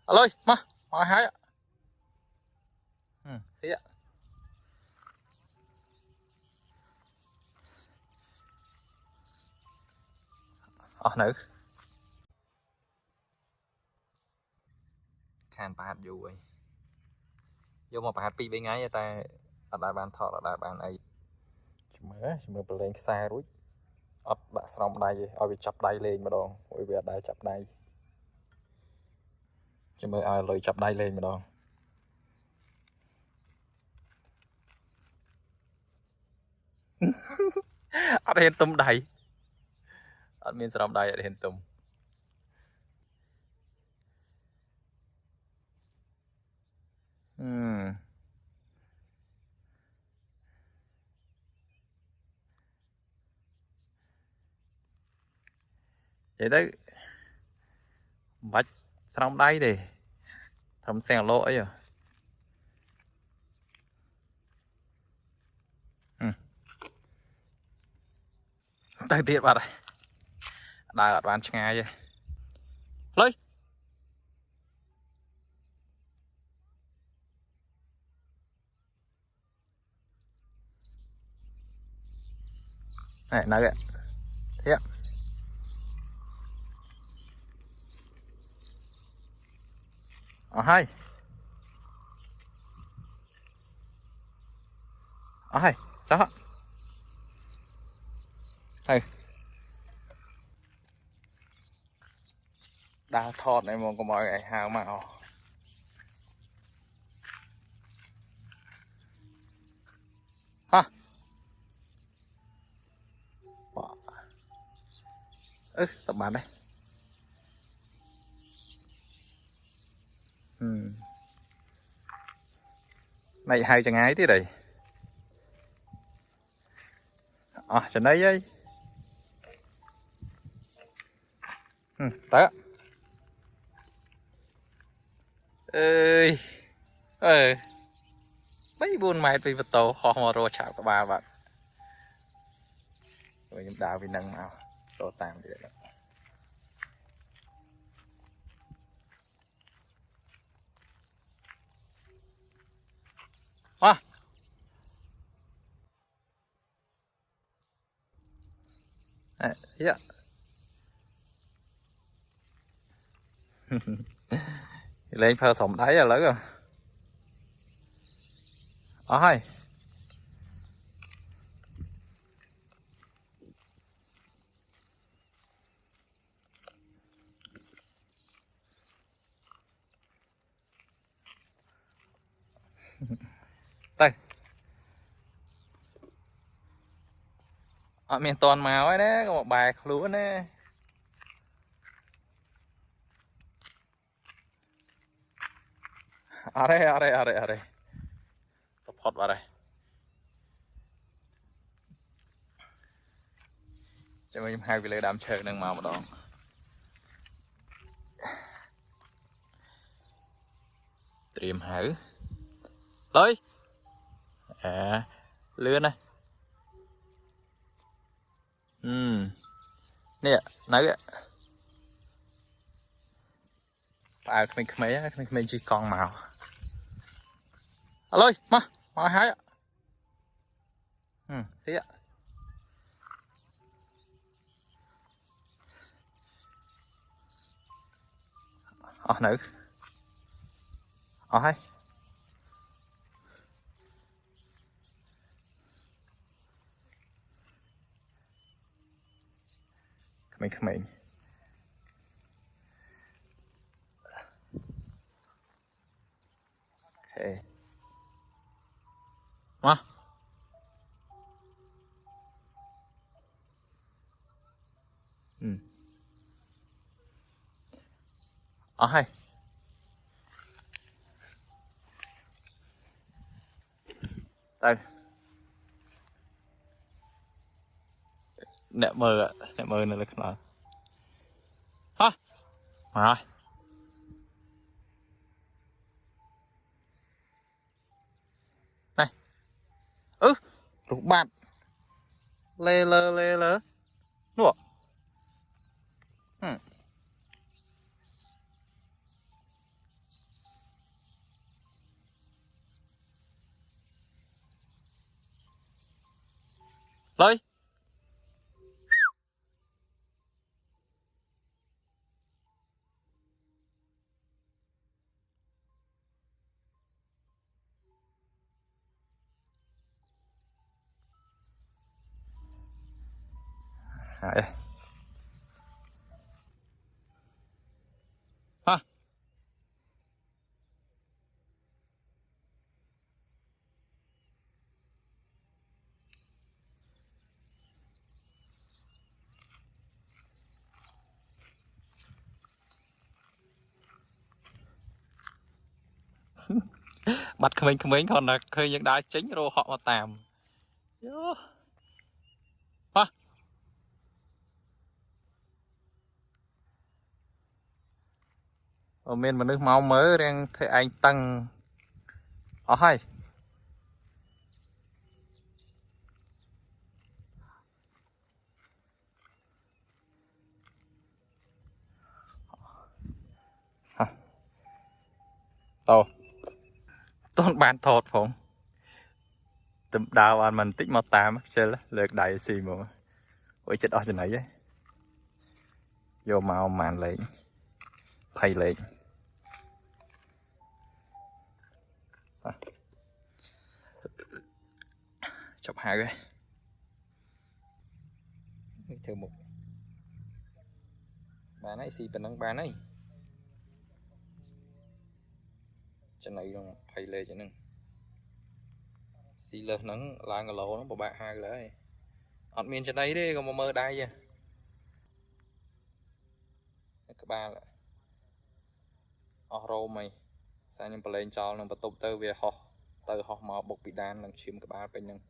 ơi mà hái ạ. Thế ạ. Nữ khan bà hạt dù ấy vô mà bà hạt pi bên ngay ta ở đại bàn thọ ở đại bàn ấy chúng mới lên xa rồi ở đã xong đây ở bị chập đây lên mà đòn ôi về đây chập đây chúng mới ai lời chập đây lên mà đòn ở đây tôm đầy ở miền sông đây ở đây tôm vậy đấy bách sông đây đi thầm xèo lỗi à tới tiết vào đây đại ở bàn ngay vậy lấy này nói vậy thế ạ hai hai sao hay đa thọt này mà có mọi ngày hào mạo ha tập bản đây này hai chẳng ái thế này chẳng đấy ấy tới ơi mấy buôn mày tùy vật tàu họ mà rồi chào các bà bạn rồi những đào vì năng nào đồ tạm vậy đó dạ lên phơ sống thấy rồi lớn rồi hai đây ở miền toàn màu ấy đấy có một bài lúa nè ở đây tập hot vào đây cho mình hai vị lệ đám chơi nâng màu một đòn tìm hử tới lươn này nè nói ạ mình chỉ con màu ơi mà hái ạ thế ạ nữ hai mình ok mà hai đây nè mờ này là cái nào ha mà này rục bạn lê lơ nụ Đấy. Ha. Bắt khmênh còn là khơi những đá chính rồi họ mà tạm. Ha. Ở bên mà nước máu mới đang thấy anh tăng. Ở hay. Ha. Tao. Tôn bàn thọt phỏng. Tụm đào anh mình tích màu tám chơi là lượt đại xì mà. Ôi chết ở trên này ấy. Vô màu màn lên. Thay lên. Chọc hai cái. Thử một. Bà này xì bình nâng bà này. Trên này nó thay lên cho nâng. Xì lơ nâng là ngờ lỗ nó bỏ bạc hai cái. Ọt miền trên đây đi, còn mà mơ đai vậy. Các ba lại. Ở rô mày. Sao nhưng bà lên cho nó bà tục tơ về họ. Tơ họ mà bốc bị đàn lần chìm các ba bên nâng.